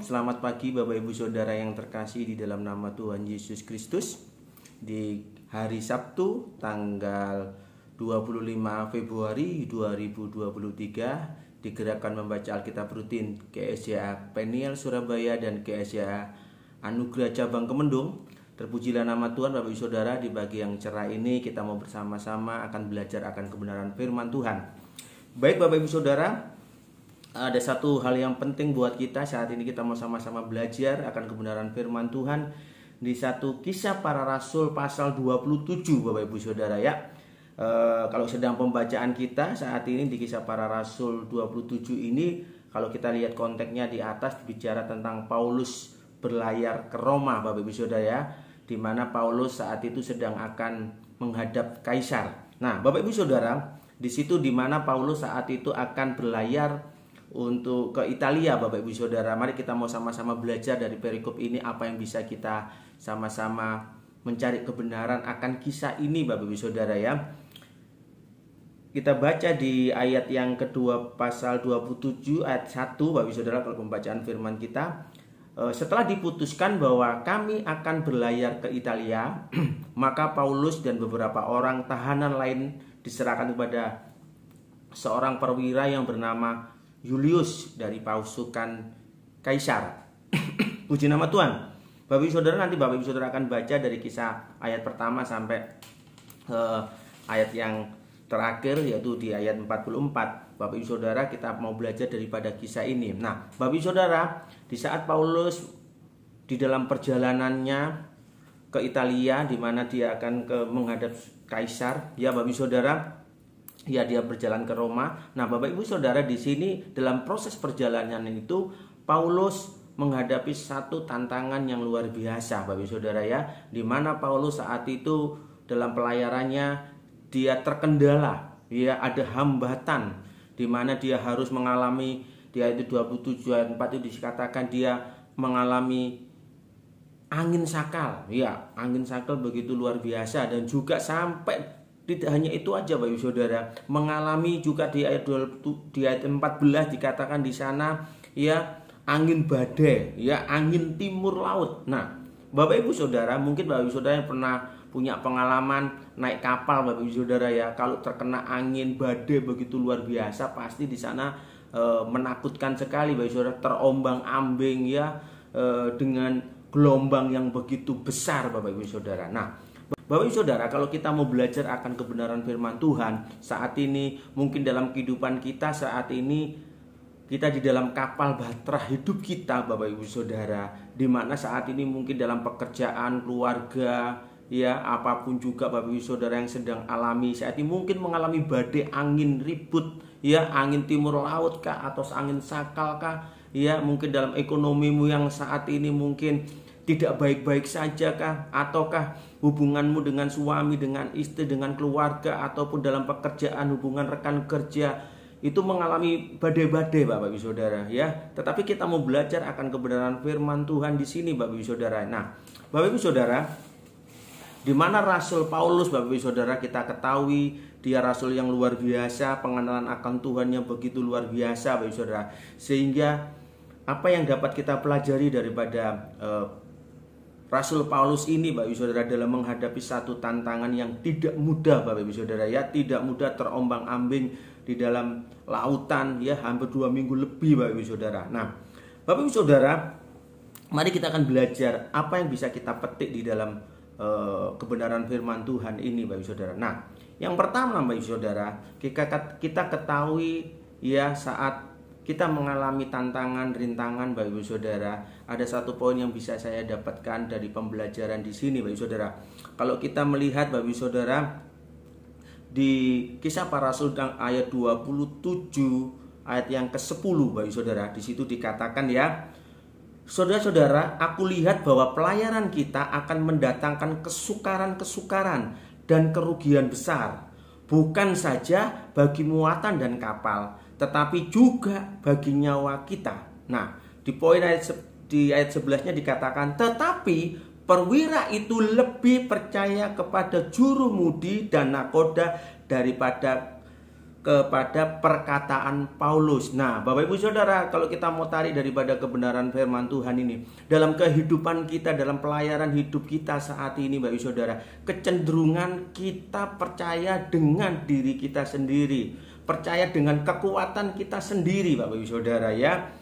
Selamat pagi Bapak Ibu Saudara yang terkasih di dalam nama Tuhan Yesus Kristus. Di hari Sabtu tanggal 25 Februari 2023 digerakkan membaca Alkitab rutin GSJA Peniel Surabaya dan GSJA Anugerah Cabang Kemendung. Terpujilah nama Tuhan. Bapak Ibu Saudara, di pagi yang cerah ini kita mau bersama-sama akan belajar akan kebenaran firman Tuhan. Baik Bapak Ibu Saudara, ada satu hal yang penting buat kita saat ini. Kita mau sama-sama belajar akan kebenaran firman Tuhan di satu Kisah Para Rasul pasal 27 Bapak Ibu Saudara ya. Kalau sedang pembacaan kita saat ini di Kisah Para Rasul 27 ini, kalau kita lihat konteksnya di atas bicara tentang Paulus berlayar ke Roma Bapak Ibu Saudara ya, di mana Paulus saat itu sedang akan menghadap kaisar. Nah Bapak Ibu Saudara, di situ di mana Paulus saat itu akan berlayar untuk ke Italia Bapak Ibu Saudara. Mari kita mau sama-sama belajar dari perikop ini apa yang bisa kita sama-sama mencari kebenaran akan kisah ini Bapak Ibu Saudara ya. Kita baca di ayat yang kedua pasal 27 ayat 1 Bapak Ibu Saudara kalau pembacaan firman kita. Setelah diputuskan bahwa kami akan berlayar ke Italia, maka Paulus dan beberapa orang tahanan lain diserahkan kepada seorang perwira yang bernama Julius dari pasukan kaisar. Puji nama Tuhan. Bapak Ibu Saudara, nanti Bapak Ibu Saudara akan baca dari kisah ayat pertama sampai ayat yang terakhir, yaitu di ayat 44. Bapak Ibu Saudara, kita mau belajar daripada kisah ini. Nah Bapak Ibu Saudara, di saat Paulus di dalam perjalanannya ke Italia, di mana dia akan menghadap kaisar, ya Bapak Ibu Saudara, ya dia berjalan ke Roma. Nah Bapak Ibu Saudara, di sini dalam proses perjalanan itu Paulus menghadapi satu tantangan yang luar biasa Bapak Ibu Saudara ya, di mana Paulus saat itu dalam pelayarannya dia terkendala, ya ada hambatan di mana dia harus mengalami, di ayat 27 ayat 4 itu dikatakan dia mengalami angin sakal, ya angin sakal begitu luar biasa. Dan juga sampai tidak hanya itu aja Bapak Ibu Saudara, mengalami juga di ayat 14 dikatakan di sana ya angin badai, ya angin timur laut. Nah Bapak Ibu Saudara, mungkin Bapak Ibu Saudara yang pernah punya pengalaman naik kapal Bapak Ibu Saudara ya, kalau terkena angin badai begitu luar biasa pasti di sana menakutkan sekali Bapak Ibu Saudara, terombang-ambing ya dengan gelombang yang begitu besar Bapak Ibu Saudara. Nah Bapak Ibu Saudara, kalau kita mau belajar akan kebenaran firman Tuhan saat ini, mungkin dalam kehidupan kita saat ini kita di dalam kapal bahtera hidup kita Bapak Ibu Saudara, di mana saat ini mungkin dalam pekerjaan, keluarga, ya apapun juga Bapak Ibu Saudara yang sedang alami saat ini, mungkin mengalami badai angin ribut, ya angin timur laut kah atau angin sakal kah, ya mungkin dalam ekonomimu yang saat ini mungkin tidak baik-baik saja kah, ataukah hubunganmu dengan suami, dengan istri, dengan keluarga, ataupun dalam pekerjaan, hubungan rekan kerja itu mengalami badai-badai Bapak Ibu Saudara ya. Tetapi kita mau belajar akan kebenaran firman Tuhan di sini Bapak Ibu Saudara. Nah Bapak Ibu Saudara, di mana Rasul Paulus Bapak Ibu Saudara, kita ketahui dia rasul yang luar biasa, pengenalan akan Tuhannya begitu luar biasa Bapak Ibu Saudara, sehingga apa yang dapat kita pelajari daripada Rasul Paulus ini Bapak Ibu Saudara dalam menghadapi satu tantangan yang tidak mudah Bapak Ibu Saudara ya, tidak mudah, terombang-ambing di dalam lautan ya, hampir 2 minggu lebih Bapak Ibu Saudara. Nah Bapak Ibu Saudara, mari kita akan belajar apa yang bisa kita petik di dalam kebenaran firman Tuhan ini Bapak Ibu Saudara. Nah yang pertama Bapak Ibu Saudara, kita ketahui ya, saat kita mengalami tantangan, rintangan Bapak Ibu Saudara, ada satu poin yang bisa saya dapatkan dari pembelajaran di sini Bapak Ibu Saudara. Kalau kita melihat Bapak Ibu Saudara di Kisah Para Rasul ayat 27 ayat yang ke-10 Bapak Ibu Saudara, di situ dikatakan ya, saudara-saudara, aku lihat bahwa pelayaran kita akan mendatangkan kesukaran-kesukaran dan kerugian besar, bukan saja bagi muatan dan kapal, tetapi juga bagi nyawa kita. Nah, di ayat 11-nya dikatakan, tetapi perwira itu lebih percaya kepada jurumudi dan nakoda daripada kepada perkataan Paulus. Nah, Bapak Ibu Saudara, kalau kita mau tarik daripada kebenaran firman Tuhan ini dalam kehidupan kita, dalam pelayanan hidup kita saat ini, Bapak Ibu Saudara, kecenderungan kita percaya dengan diri kita sendiri, percaya dengan kekuatan kita sendiri, Bapak Ibu Saudara, ya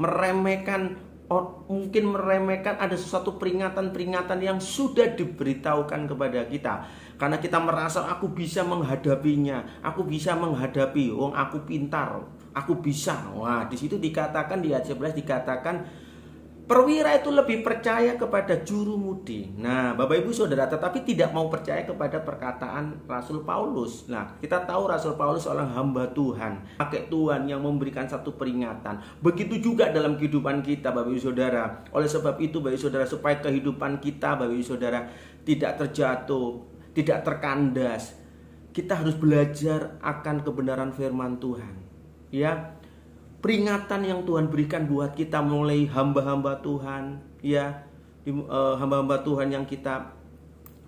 meremehkan, mungkin meremehkan ada sesuatu peringatan-peringatan yang sudah diberitahukan kepada kita. Karena kita merasa aku bisa menghadapinya, aku bisa menghadapi, wong aku pintar, aku bisa. Wah, di situ dikatakan di ayat 11 dikatakan perwira itu lebih percaya kepada jurumudi. Nah, Bapak Ibu Saudara, tetapi tidak mau percaya kepada perkataan Rasul Paulus. Nah, kita tahu Rasul Paulus seorang hamba Tuhan, pakai Tuhan yang memberikan satu peringatan. Begitu juga dalam kehidupan kita, Bapak Ibu Saudara. Oleh sebab itu, Bapak Ibu Saudara, supaya kehidupan kita, Bapak Ibu Saudara, tidak terjatuh, tidak terkandas, kita harus belajar akan kebenaran firman Tuhan. Ya, peringatan yang Tuhan berikan buat kita mulai hamba-hamba Tuhan, ya, hamba-hamba Tuhan yang kita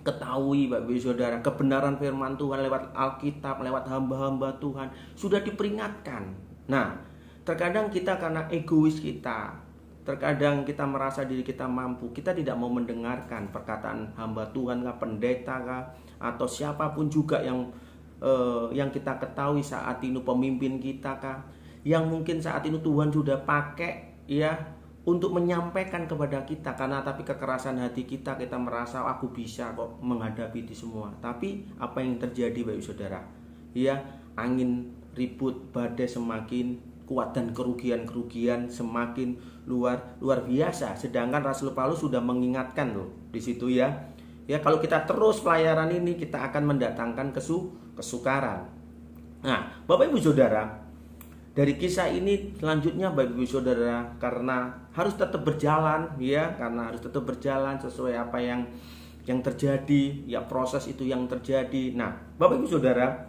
ketahui, Bapak Ibu Saudara, kebenaran firman Tuhan lewat Alkitab, lewat hamba-hamba Tuhan sudah diperingatkan. Nah, terkadang kita karena egois kita, terkadang kita merasa diri kita mampu, kita tidak mau mendengarkan perkataan hamba Tuhan kah, pendeta kah, atau siapapun juga yang kita ketahui saat ini, pemimpin kita kah, yang mungkin saat ini Tuhan sudah pakai, ya, untuk menyampaikan kepada kita. Karena tapi kekerasan hati kita merasa aku bisa kok menghadapi itu semua. Tapi apa yang terjadi, Bapak Saudara? Ya, angin ribut, badai semakin kuat dan kerugian semakin luar biasa. Sedangkan Rasul Paulus sudah mengingatkan loh di situ, ya. Ya, kalau kita terus pelayaran ini, kita akan mendatangkan kesukaran. Nah, Bapak Ibu Saudara, dari kisah ini selanjutnya, Bapak Ibu Saudara, karena harus tetap berjalan, ya, karena harus tetap berjalan sesuai apa yang terjadi, ya, proses itu yang terjadi. Nah, Bapak Ibu Saudara,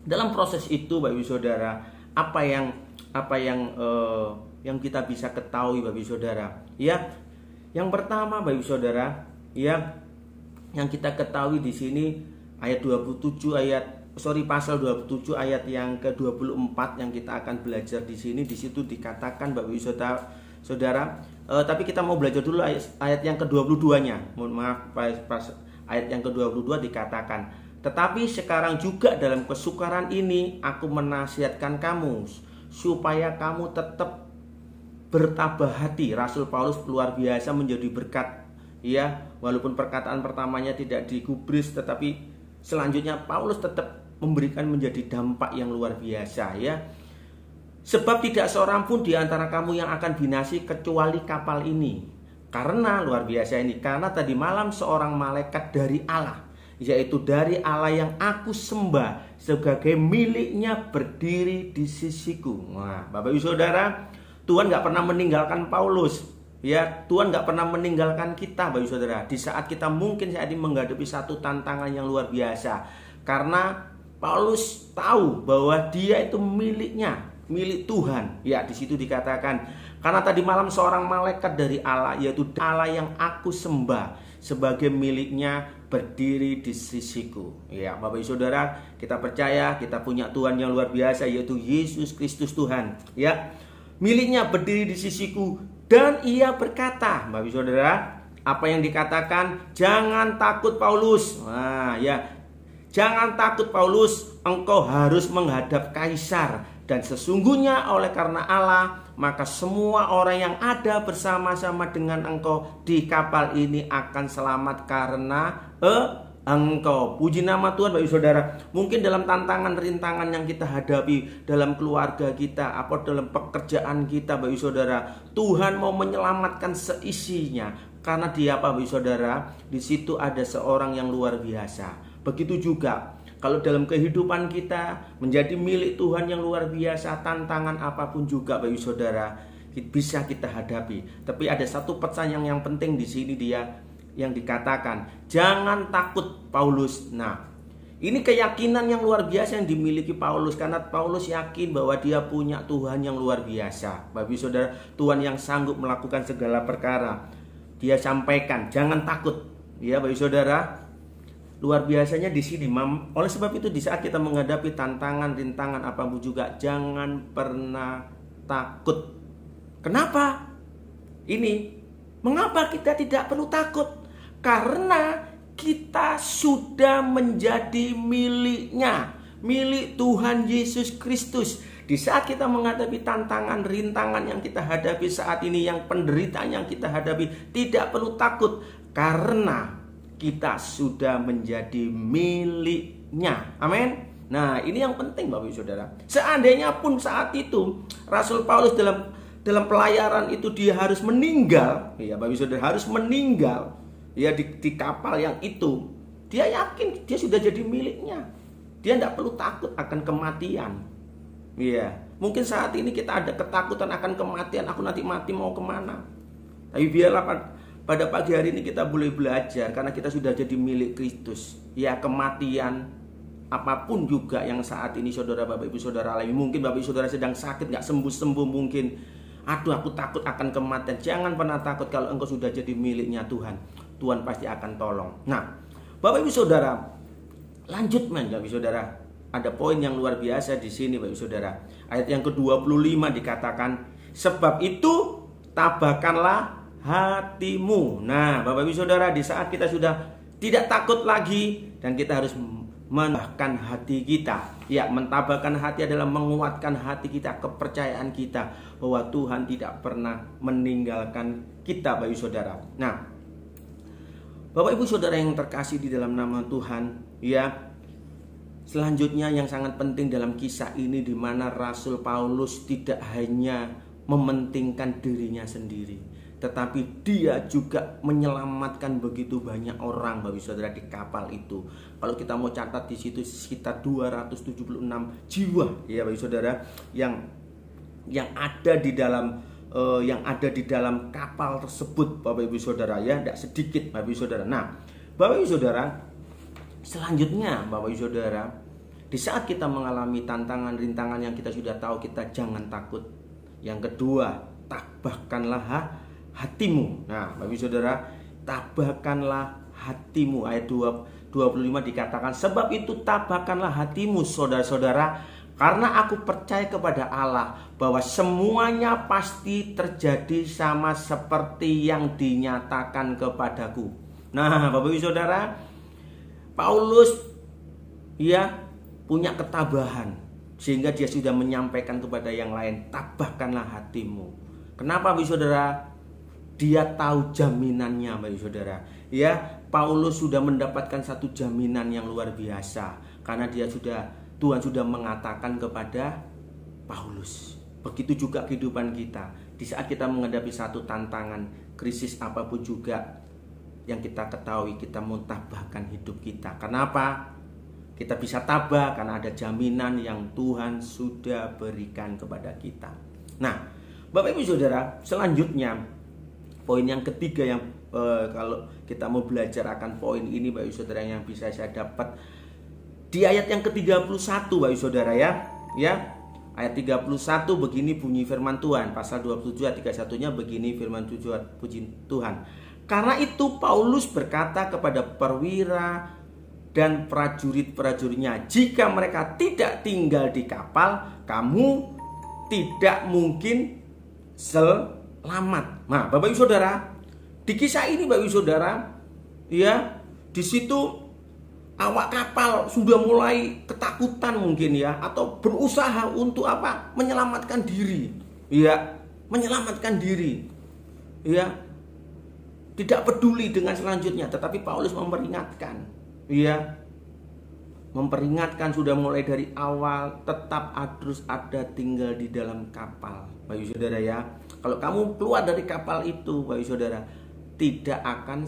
dalam proses itu, Bapak Ibu Saudara, apa yang kita bisa ketahui, Bapak Ibu Saudara, ya. Yang pertama, Bapak Ibu Saudara, ya, yang kita ketahui di sini pasal 27 ayat yang ke-24 yang kita akan belajar di sini. Di situ dikatakan, Bapak Ibu Saudara, tapi kita mau belajar dulu ayat yang ke-22-nya. Mohon maaf, pas ayat yang ke-22 dikatakan, tetapi sekarang juga dalam kesukaran ini aku menasihatkan kamu supaya kamu tetap bertabah hati. Rasul Paulus luar biasa menjadi berkat, ya, walaupun perkataan pertamanya tidak digubris, tetapi selanjutnya Paulus tetap memberikan menjadi dampak yang luar biasa, ya. Sebab tidak seorang pun di antara kamu yang akan binasi kecuali kapal ini. Karena luar biasa ini, karena tadi malam seorang malaikat dari Allah, yaitu dari Allah yang aku sembah sebagai miliknya, berdiri di sisiku. Wah, Bapak Ibu Saudara, Tuhan gak pernah meninggalkan Paulus, ya. Tuhan gak pernah meninggalkan kita, Bapak Ibu Saudara, di saat kita mungkin saat ini menghadapi satu tantangan yang luar biasa. Karena Paulus tahu bahwa dia itu milik Tuhan. Ya, di situ dikatakan, karena tadi malam seorang malaikat dari Allah, yaitu Allah yang aku sembah sebagai miliknya, berdiri di sisiku. Ya, Bapak Ibu Saudara, kita percaya kita punya Tuhan yang luar biasa, yaitu Yesus Kristus Tuhan. Ya, miliknya berdiri di sisiku, dan ia berkata, Bapak Ibu Saudara, apa yang dikatakan? Jangan takut Paulus. Nah, ya, jangan takut Paulus, engkau harus menghadap kaisar, dan sesungguhnya oleh karena Allah, maka semua orang yang ada bersama-sama dengan engkau di kapal ini akan selamat karena engkau. Puji nama Tuhan, Bapak Ibu Saudara. Mungkin dalam tantangan-rintangan yang kita hadapi dalam keluarga kita, apa dalam pekerjaan kita, Bapak Ibu Saudara, Tuhan mau menyelamatkan seisinya. Karena dia, Bapak Ibu Saudara, di situ ada seorang yang luar biasa. Begitu juga kalau dalam kehidupan kita menjadi milik Tuhan yang luar biasa, tantangan apapun juga, Bapak Ibu Saudara, bisa kita hadapi. Tapi ada satu pesan yang penting di sini, dia yang dikatakan, jangan takut Paulus. Nah, ini keyakinan yang luar biasa yang dimiliki Paulus, karena Paulus yakin bahwa dia punya Tuhan yang luar biasa, Bapak Ibu Saudara, Tuhan yang sanggup melakukan segala perkara. Dia sampaikan, jangan takut, ya Bapak Ibu Saudara. luar biasanya di sini. Oleh sebab itu di saat kita menghadapi tantangan, rintangan apapun juga, jangan pernah takut. Kenapa? Mengapa kita tidak perlu takut? Karena kita sudah menjadi milik Tuhan Yesus Kristus. Di saat kita menghadapi tantangan, rintangan yang kita hadapi saat ini, yang penderitaan yang kita hadapi, tidak perlu takut. Karena kita sudah menjadi miliknya. Amin. Nah, ini yang penting Bapak Ibu Saudara. Seandainya pun saat itu Rasul Paulus dalam pelayaran itu dia harus meninggal, ya Bapak Ibu Saudara, harus meninggal ya di kapal yang itu. Dia yakin dia sudah jadi miliknya. Dia tidak perlu takut akan kematian. Ya, mungkin saat ini kita ada ketakutan akan kematian. Aku nanti mati mau kemana? Tapi biarlah pada pagi hari ini kita boleh belajar karena kita sudah jadi milik Kristus. Ya, kematian apapun juga yang saat ini saudara Bapak Ibu Saudara alami. Mungkin Bapak Ibu Saudara sedang sakit, gak sembuh-sembuh mungkin. Aduh, aku takut akan kematian. Jangan pernah takut kalau engkau sudah jadi miliknya Tuhan. Tuhan pasti akan tolong. Nah, Bapak Ibu Saudara, lanjut Bapak Ibu Saudara. Ada poin yang luar biasa di sini Bapak Ibu Saudara. Ayat yang ke-25 dikatakan, sebab itu tabahkanlah hatimu. Nah, Bapak Ibu Saudara, di saat kita sudah tidak takut lagi dan kita harus menambahkan hati kita. Ya, mentabahkan hati adalah menguatkan hati kita, kepercayaan kita bahwa Tuhan tidak pernah meninggalkan kita, Bapak Ibu Saudara. Nah, Bapak Ibu Saudara yang terkasih di dalam nama Tuhan, ya. Selanjutnya yang sangat penting dalam kisah ini di mana Rasul Paulus tidak hanya mementingkan dirinya sendiri, tetapi dia juga menyelamatkan begitu banyak orang Bapak Ibu Saudara di kapal itu. Kalau kita mau catat di situ sekitar 276 jiwa ya Bapak Ibu Saudara yang ada di dalam kapal tersebut Bapak Ibu Saudara ya, tidak sedikit Bapak Ibu Saudara. Nah, Bapak Ibu Saudara, selanjutnya Bapak Ibu Saudara, di saat kita mengalami tantangan, rintangan yang kita sudah tahu, kita jangan takut. Yang kedua, tabahkanlah hatimu. Nah, Bapak Ibu Saudara, tabahkanlah hatimu. Ayat 25 dikatakan, sebab itu tabahkanlah hatimu saudara-saudara, karena aku percaya kepada Allah bahwa semuanya pasti terjadi sama seperti yang dinyatakan kepadaku. Nah, Bapak Ibu Saudara, Paulus ya punya ketabahan sehingga dia sudah menyampaikan kepada yang lain, tabahkanlah hatimu. Kenapa Bapak Ibu Saudara? Dia tahu jaminannya Bapak Ibu Saudara. Ya, Paulus sudah mendapatkan satu jaminan yang luar biasa karena Tuhan sudah mengatakan kepada Paulus. Begitu juga kehidupan kita. Di saat kita menghadapi satu tantangan, krisis apapun juga yang kita ketahui, kita mau tabahkan hidup kita. Kenapa? Kita bisa tabah karena ada jaminan yang Tuhan sudah berikan kepada kita. Nah, Bapak Ibu Saudara, selanjutnya poin yang ketiga yang kalau kita mau belajar akan poin ini Bapak Ibu Saudara yang bisa saya dapat di ayat yang ke-31 Bapak Ibu Saudara ya. Ayat 31 begini bunyi firman Tuhan, pasal 27 ayat 31-nya begini firman Tuhan. Karena itu Paulus berkata kepada perwira dan prajurit-prajuritnya, jika mereka tidak tinggal di kapal, kamu tidak mungkin selamat. Nah, Bapak Ibu Saudara, di kisah ini Bapak Ibu Saudara, ya, di situ awak kapal sudah mulai ketakutan mungkin ya, atau berusaha untuk apa? Menyelamatkan diri. Ya, menyelamatkan diri. Ya. Tidak peduli dengan selanjutnya, tetapi Paulus memperingatkan. Ya, memperingatkan sudah mulai dari awal, tetap harus ada tinggal di dalam kapal, Bapak Ibu Saudara ya. Kalau kamu keluar dari kapal itu, Bapak Ibu Saudara, tidak akan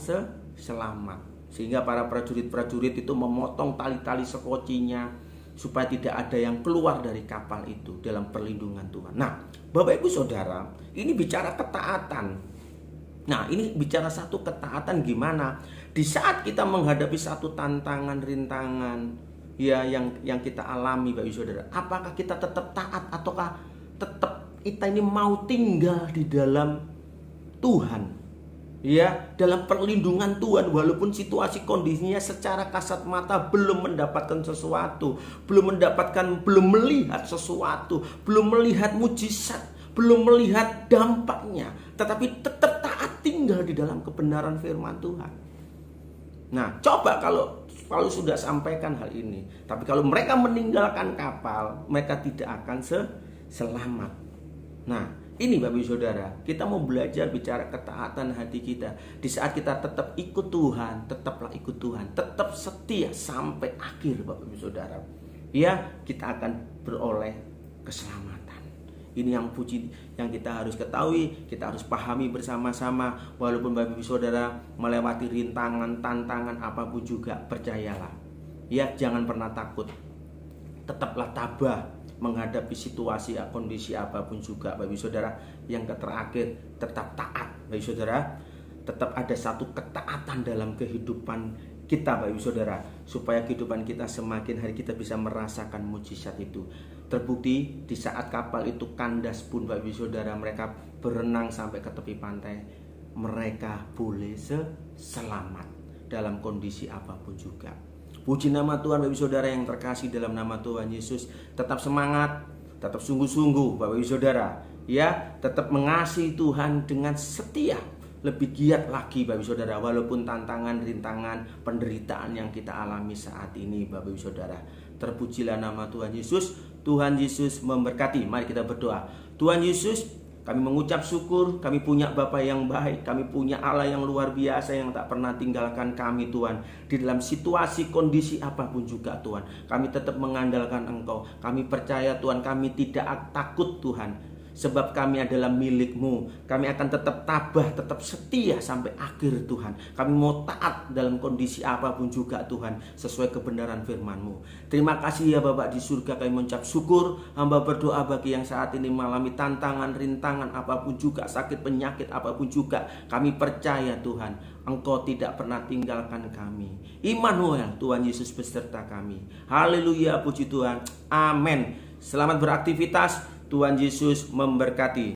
selamat. Sehingga para prajurit-prajurit itu memotong tali-tali sekocinya supaya tidak ada yang keluar dari kapal itu dalam perlindungan Tuhan. Nah, Bapak Ibu Saudara, ini bicara ketaatan. Nah, ini bicara satu ketaatan gimana? Di saat kita menghadapi satu tantangan, rintangan ya yang kita alami Bapak Ibu Saudara, apakah kita tetap taat ataukah tetap kita ini mau tinggal di dalam Tuhan? Ya, dalam perlindungan Tuhan, walaupun situasi kondisinya secara kasat mata belum mendapatkan sesuatu, belum melihat sesuatu, belum melihat mujizat, belum melihat dampaknya, tetapi tetap taat tinggal di dalam kebenaran firman Tuhan. Nah, coba kalau sudah sampaikan hal ini, tapi kalau mereka meninggalkan kapal, mereka tidak akan selamat. Nah, ini Bapak Ibu Saudara, kita mau belajar bicara ketaatan hati kita. Di saat kita tetap ikut Tuhan, tetaplah ikut Tuhan, tetap setia sampai akhir Bapak Ibu Saudara. Ya, kita akan beroleh keselamatan. Ini yang kita harus ketahui, kita harus pahami bersama-sama. Walaupun Bapak Ibu Saudara melewati rintangan, tantangan apapun juga, percayalah. Ya, jangan pernah takut. Tetaplah tabah menghadapi situasi kondisi apapun juga Bapak Ibu Saudara. Yang terakhir, tetap taat Bapak Ibu Saudara. Tetap ada satu ketaatan dalam kehidupan kita Bapak Ibu Saudara, supaya kehidupan kita semakin hari kita bisa merasakan mujizat itu. Terbukti di saat kapal itu kandas pun Bapak Ibu Saudara, mereka berenang sampai ke tepi pantai, mereka boleh selamat dalam kondisi apapun juga. Puji nama Tuhan Bapak Ibu Saudara yang terkasih dalam nama Tuhan Yesus. Tetap semangat, tetap sungguh-sungguh Bapak Ibu Saudara. Ya, tetap mengasihi Tuhan dengan setia. Lebih giat lagi Bapak Ibu Saudara, walaupun tantangan, rintangan, penderitaan yang kita alami saat ini Bapak Ibu Saudara. Terpujilah nama Tuhan Yesus. Tuhan Yesus memberkati. Mari kita berdoa. Tuhan Yesus, kami mengucap syukur, kami punya Bapa yang baik, kami punya Allah yang luar biasa yang tak pernah tinggalkan kami Tuhan. Di dalam situasi kondisi apapun juga Tuhan, kami tetap mengandalkan Engkau. Kami percaya Tuhan, kami tidak takut Tuhan, sebab kami adalah milik-Mu. Kami akan tetap tabah, tetap setia sampai akhir Tuhan. Kami mau taat dalam kondisi apapun juga Tuhan, sesuai kebenaran firman-Mu. Terima kasih ya Bapak di surga, kami mengucap syukur. Hamba berdoa bagi yang saat ini mengalami tantangan, rintangan apapun juga, sakit, penyakit apapun juga. Kami percaya Tuhan, Engkau tidak pernah tinggalkan kami. Immanuel, Tuhan Yesus beserta kami. Haleluya, puji Tuhan. Amin. Selamat beraktivitas. Tuhan Yesus memberkati.